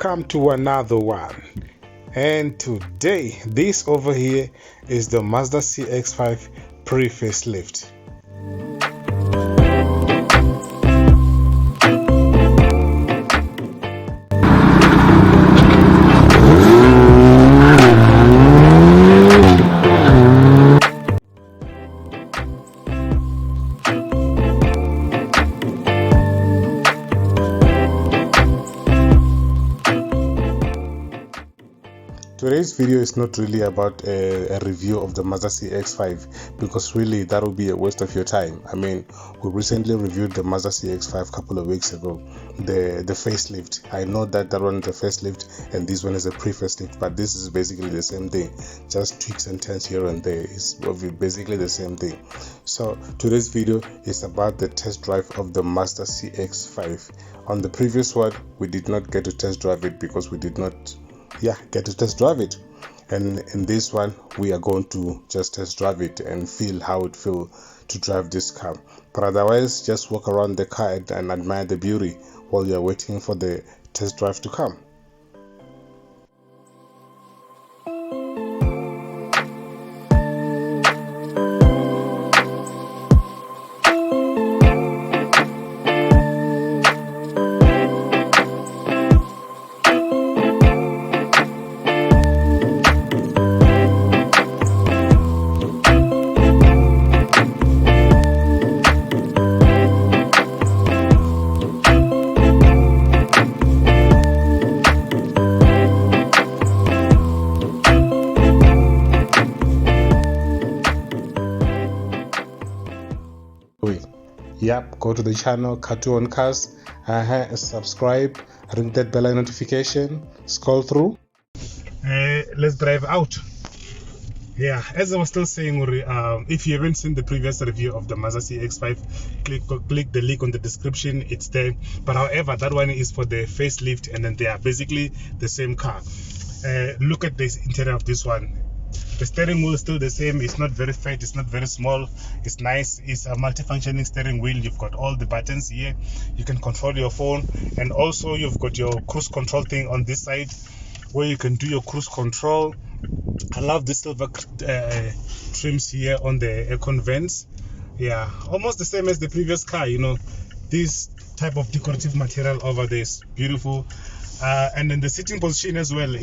Welcome to another one, and today this over here is the Mazda CX5 pre-facelift. Today's video is not really about a review of the Mazda CX5 because really that would be a waste of your time. I mean, we recently reviewed the Mazda CX5 a couple of weeks ago, the facelift. I know that one is a facelift and this one is a pre-facelift, but this is basically the same thing, just tweaks and turns here and there. It's basically the same thing. So today's video is about the test drive of the Mazda CX5. On the previous one, we did not get to test drive it because we did not get to test drive it, and in this one we are going to just test drive it and feel how it feels to drive this car. But otherwise, just walk around the car and admire the beauty while you're waiting for the test drive to come. Yep, go to the channel Cartoon Cars, subscribe, ring that bell notification, scroll through. Let's drive out. Yeah, as I was still saying, if you haven't seen the previous review of the Mazda CX5, click the link on the description, it's there. But however, that one is for the facelift, and then they are basically the same car. Look at the interior of this one. The steering wheel is still the same. It's not very fat, it's not very small, it's nice. It's a multi-functioning steering wheel. You've got all the buttons here, you can control your phone, and also you've got your cruise control thing on this side where you can do your cruise control. I love the silver trims here on the aircon vents. Yeah, almost the same as the previous car, this type of decorative material over there is beautiful. And then the sitting position as well,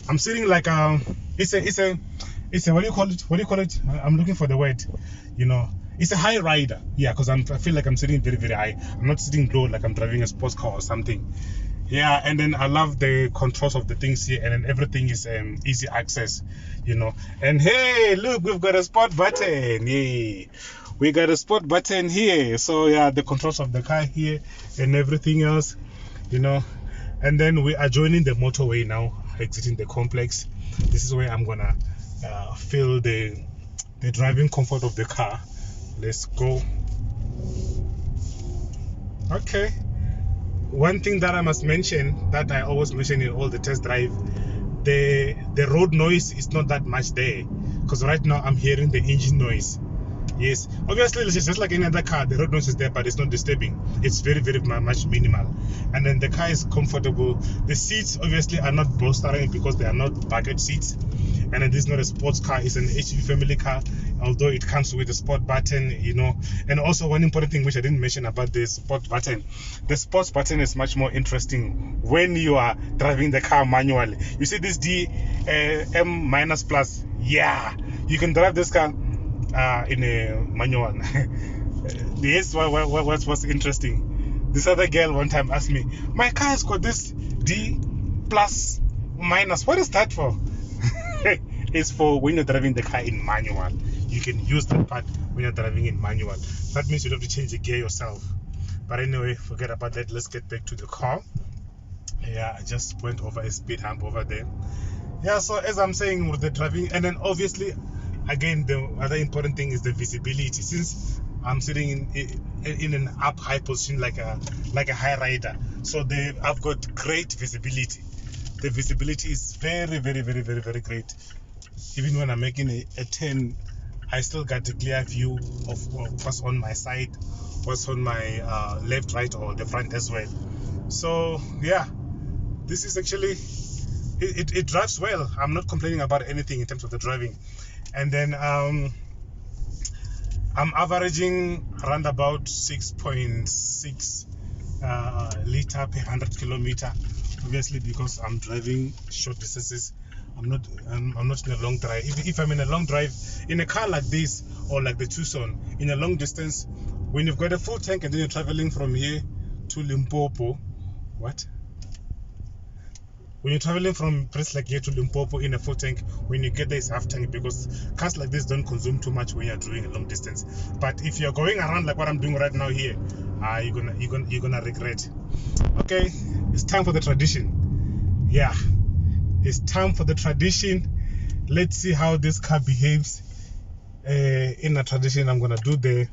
I'm sitting like it's a what do you call it? I'm looking for the word. It's a high rider. Yeah, because I feel like I'm sitting very, very high. I'm not sitting low like I'm driving a sports car or something. Yeah, and then I love the controls of the things here, and then everything is easy access. And hey, look, we've got a spot button. Yay, we got a spot button here. So yeah, the controls of the car here and everything else. And then we are joining the motorway now, exiting the complex. This is where I'm gonna feel the driving comfort of the car. Let's go. Okay, one thing that I must mention, that I always mention in all the test drive, the road noise is not that much there, because right now I'm hearing the engine noise. Yes, obviously it's just like any other car, the road noise is there, but it's not disturbing. It's very, very much minimal. And then the car is comfortable. The seats obviously are not bolstering because they are not bucket seats. And then this is not a sports car, it's an HV family car, although it comes with a sport button, And also one important thing which I didn't mention about the sport button, the sports button is much more interesting when you are driving the car manually. You see this D M minus plus, yeah, you can drive this car in a manual. Yes, what's interesting, this other girl one time asked me, my car has got this D plus minus, what is that for? It's for when you're driving the car in manual. You can use that part when you're driving in manual. That means you don't have to change the gear yourself. But anyway, forget about that. Let's get back to the car. Yeah, I just went over a speed hump over there. Yeah, so as I'm saying, with the driving, and then obviously again, the other important thing is the visibility. Since I'm sitting in an up high position like a high rider, so I've got great visibility. The visibility is very, very, very, very, very great. Even when I'm making a turn, I still got a clear view of what's on my side, what's on my left, right, or the front as well. So yeah, this is actually, it drives well. I'm not complaining about anything in terms of the driving. And then I'm averaging around about 6.6 liter per 100 kilometer, obviously because I'm driving short distances. I'm not in a long drive. If I'm in a long drive in a car like this, or like the Tucson, in a long distance, when you've got a full tank and then you're traveling from here to Limpopo, when you're traveling from places like here to Limpopo in a full tank, when you get there it's half tank, because cars like this don't consume too much when you're doing a long distance. But if you're going around like what I'm doing right now here, you're gonna regret. Okay, it's time for the tradition. Yeah, it's time for the tradition. Let's see how this car behaves in a tradition. I'm gonna do the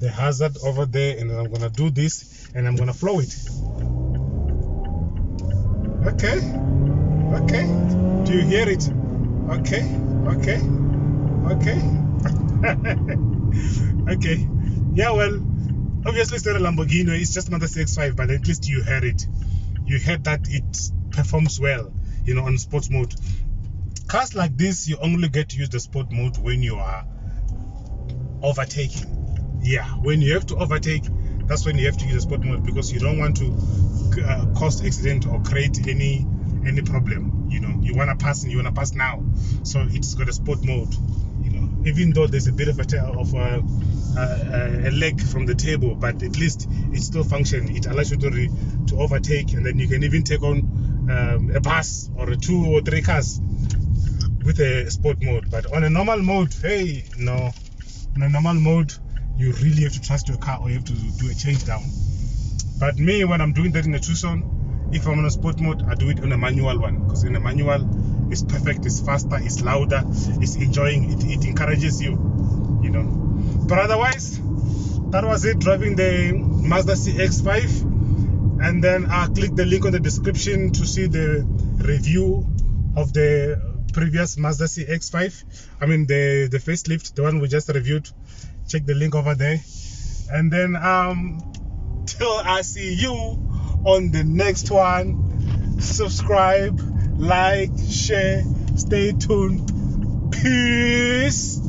hazard over there, and then I'm gonna do this, and I'm gonna flow it. Okay, do you hear it? Okay. Okay, yeah, well, obviously it's not a Lamborghini, it's just Mazda CX5, but at least you heard it. You heard that it performs well, on sports mode. Cars like this, you only get to use the sport mode when you are overtaking. Yeah, when you have to overtake, that's when you have to use the sport mode, because you don't want to cause accident or create any problem. You want to pass, and you want to pass now, so it's got a sport mode. Even though there's a bit of a leg from the table, but at least it still functions. It allows you to overtake, and then you can even take on a bus or 2 or 3 cars with a sport mode. But on a normal mode, no. On a normal mode, you really have to trust your car, or you have to do a change down. But me, when I'm doing that in a Tucson, if I'm on a sport mode, I do it on a manual one, because in a manual, it's perfect, it's faster, it's louder, it's enjoying, it encourages you, But otherwise, that was it, driving the Mazda CX5. And then I'll click the link on the description to see the review of the previous Mazda CX5. I mean the facelift, the one we just reviewed. Check the link over there. And then till I see you on the next one, subscribe, like, share, stay tuned. Peace.